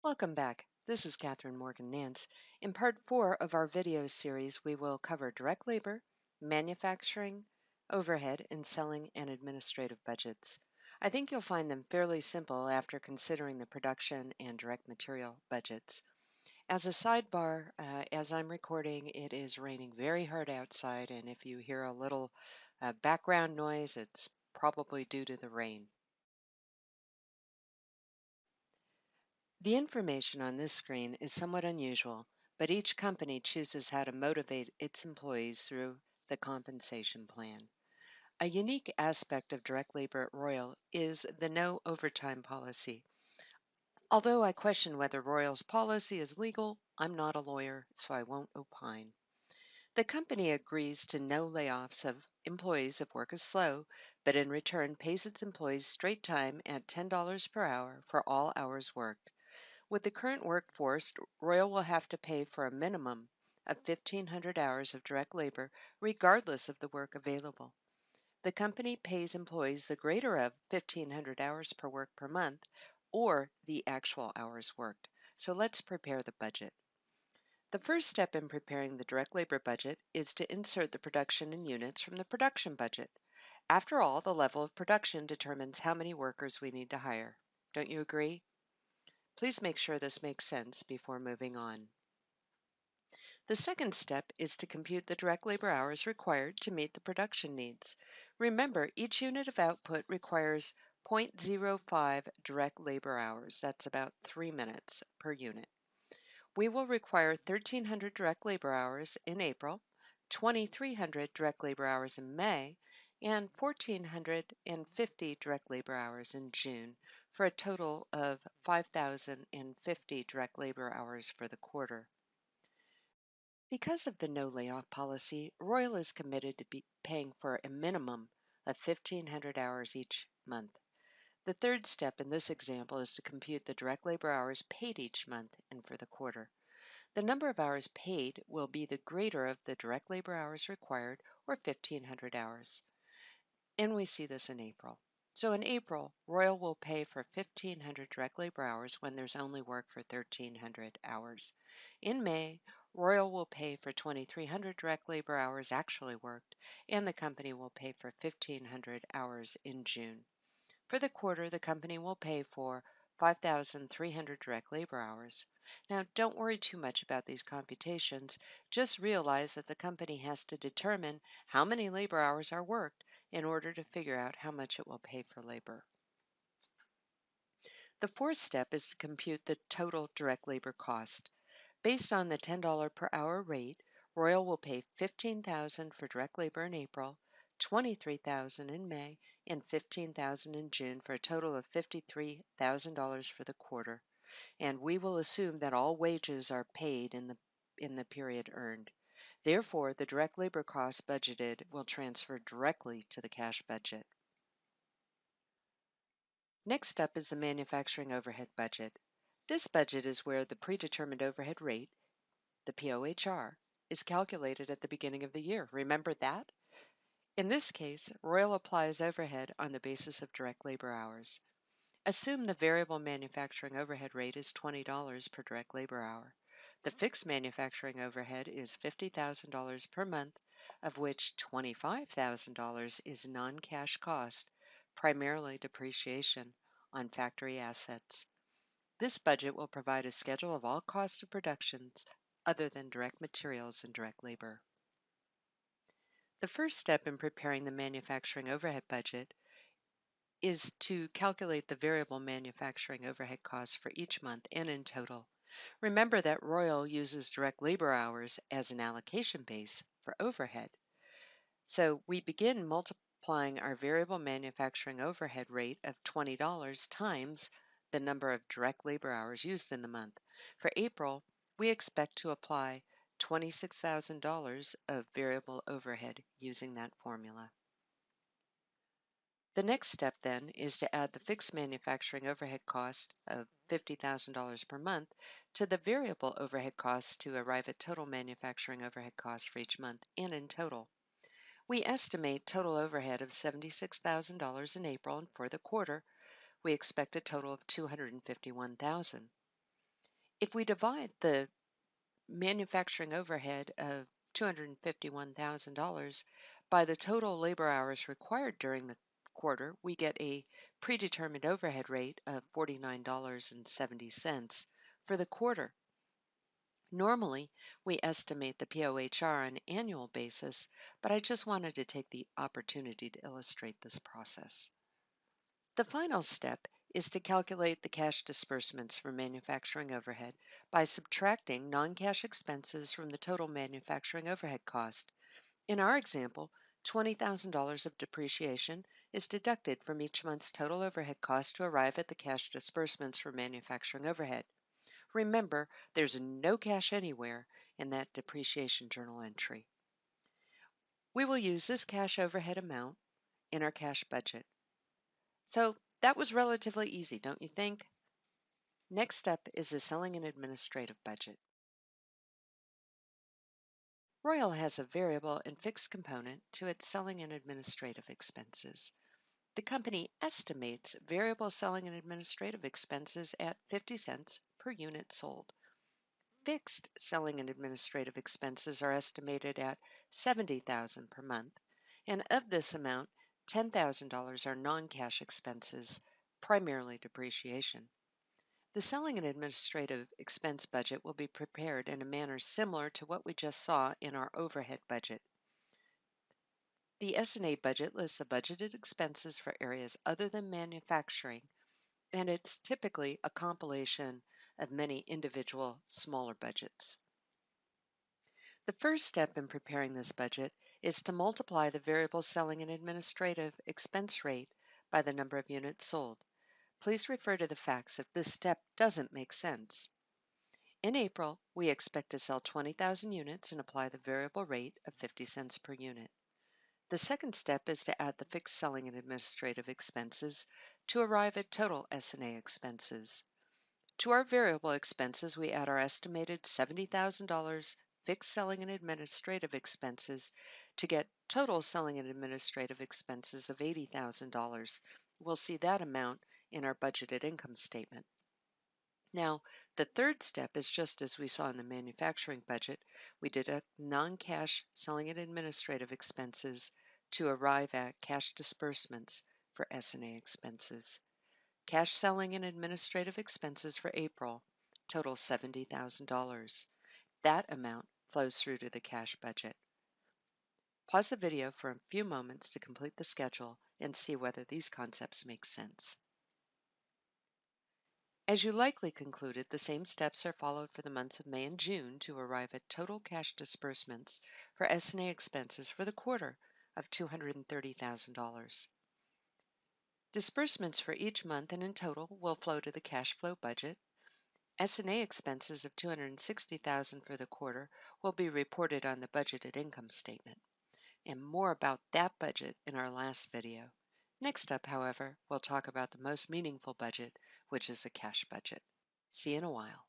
Welcome back. This is Catherine Morgan-Nance. In part 4 of our video series, we will cover direct labor, manufacturing, overhead, and selling and administrative budgets. I think you'll find them fairly simple after considering the production and direct material budgets. As a sidebar, as I'm recording, it is raining very hard outside, and if you hear a little background noise, it's probably due to the rain. The information on this screen is somewhat unusual, but each company chooses how to motivate its employees through the compensation plan. A unique aspect of direct labor at Royal is the no overtime policy. Although I question whether Royal's policy is legal, I'm not a lawyer, so I won't opine. The company agrees to no layoffs of employees if work is slow, but in return pays its employees straight time at $10 per hour for all hours worked. With the current workforce, Royal will have to pay for a minimum of 1,500 hours of direct labor, regardless of the work available. The company pays employees the greater of 1,500 hours per work per month, or the actual hours worked. So let's prepare the budget. The first step in preparing the direct labor budget is to insert the production in units from the production budget. After all, the level of production determines how many workers we need to hire. Don't you agree? Please make sure this makes sense before moving on. The second step is to compute the direct labor hours required to meet the production needs. Remember, each unit of output requires 0.05 direct labor hours. That's about 3 minutes per unit. We will require 1,300 direct labor hours in April, 2,300 direct labor hours in May, and 1,450 direct labor hours in June, for a total of 5,050 direct labor hours for the quarter. Because of the no layoff policy, Royal is committed to be paying for a minimum of 1,500 hours each month. The third step in this example is to compute the direct labor hours paid each month and for the quarter. The number of hours paid will be the greater of the direct labor hours required, or 1,500 hours. And we see this in April. So in April, Royal will pay for 1,500 direct labor hours when there's only work for 1,300 hours. In May, Royal will pay for 2,300 direct labor hours actually worked, and the company will pay for 1,500 hours in June. For the quarter, the company will pay for 5,300 direct labor hours. Now, don't worry too much about these computations. Just realize that the company has to determine how many labor hours are worked in order to figure out how much it will pay for labor. The fourth step is to compute the total direct labor cost. Based on the $10 per hour rate, Royal will pay $15,000 for direct labor in April, $23,000 in May, and $15,000 in June, for a total of $53,000 for the quarter. And we will assume that all wages are paid in the period earned. Therefore, the direct labor costs budgeted will transfer directly to the cash budget. Next up is the manufacturing overhead budget. This budget is where the predetermined overhead rate, the POHR, is calculated at the beginning of the year. Remember that? In this case, Royal applies overhead on the basis of direct labor hours. Assume the variable manufacturing overhead rate is $20 per direct labor hour. The fixed manufacturing overhead is $50,000 per month, of which $25,000 is non-cash cost, primarily depreciation on factory assets. This budget will provide a schedule of all cost of productions other than direct materials and direct labor. The first step in preparing the manufacturing overhead budget is to calculate the variable manufacturing overhead costs for each month and in total. Remember that Royal uses direct labor hours as an allocation base for overhead. So we begin multiplying our variable manufacturing overhead rate of $20 times the number of direct labor hours used in the month. For April, we expect to apply $26,000 of variable overhead using that formula. The next step then is to add the fixed manufacturing overhead cost of $50,000 per month to the variable overhead costs to arrive at total manufacturing overhead costs for each month and in total. We estimate total overhead of $76,000 in April, and for the quarter, we expect a total of $251,000. If we divide the manufacturing overhead of $251,000 by the total labor hours required during the quarter, we get a predetermined overhead rate of $49.70 for the quarter. Normally, we estimate the POHR on an annual basis, but I just wanted to take the opportunity to illustrate this process. The final step is to calculate the cash disbursements for manufacturing overhead by subtracting non-cash expenses from the total manufacturing overhead cost. In our example, $20,000 of depreciation is deducted from each month's total overhead cost to arrive at the cash disbursements for manufacturing overhead. Remember, there's no cash anywhere in that depreciation journal entry. We will use this cash overhead amount in our cash budget. So that was relatively easy, don't you think? Next up is the selling and administrative budget. Royal has a variable and fixed component to its selling and administrative expenses. The company estimates variable selling and administrative expenses at 50 cents per unit sold. Fixed selling and administrative expenses are estimated at $70,000 per month, and of this amount, $10,000 are non-cash expenses, primarily depreciation. The selling and administrative expense budget will be prepared in a manner similar to what we just saw in our overhead budget. The S&A budget lists the budgeted expenses for areas other than manufacturing, and it's typically a compilation of many individual smaller budgets. The first step in preparing this budget is to multiply the variable selling and administrative expense rate by the number of units sold. Please refer to the facts if this step doesn't make sense. In April, we expect to sell 20,000 units and apply the variable rate of 50 cents per unit. The second step is to add the fixed selling and administrative expenses to arrive at total S&A expenses. To our variable expenses, we add our estimated $70,000 fixed selling and administrative expenses to get total selling and administrative expenses of $80,000. We'll see that amount in our budgeted income statement. Now, the third step is just as we saw in the manufacturing budget. We deduct non-cash selling and administrative expenses to arrive at cash disbursements for S&A expenses. Cash selling and administrative expenses for April total $70,000. That amount flows through to the cash budget. Pause the video for a few moments to complete the schedule and see whether these concepts make sense. As you likely concluded, the same steps are followed for the months of May and June to arrive at total cash disbursements for S&A expenses for the quarter of $230,000. Disbursements for each month and in total will flow to the cash flow budget. S&A expenses of $260,000 for the quarter will be reported on the budgeted income statement, and more about that budget in our last video. Next up, however, we'll talk about the most meaningful budget, which is the cash budget. See you in a while.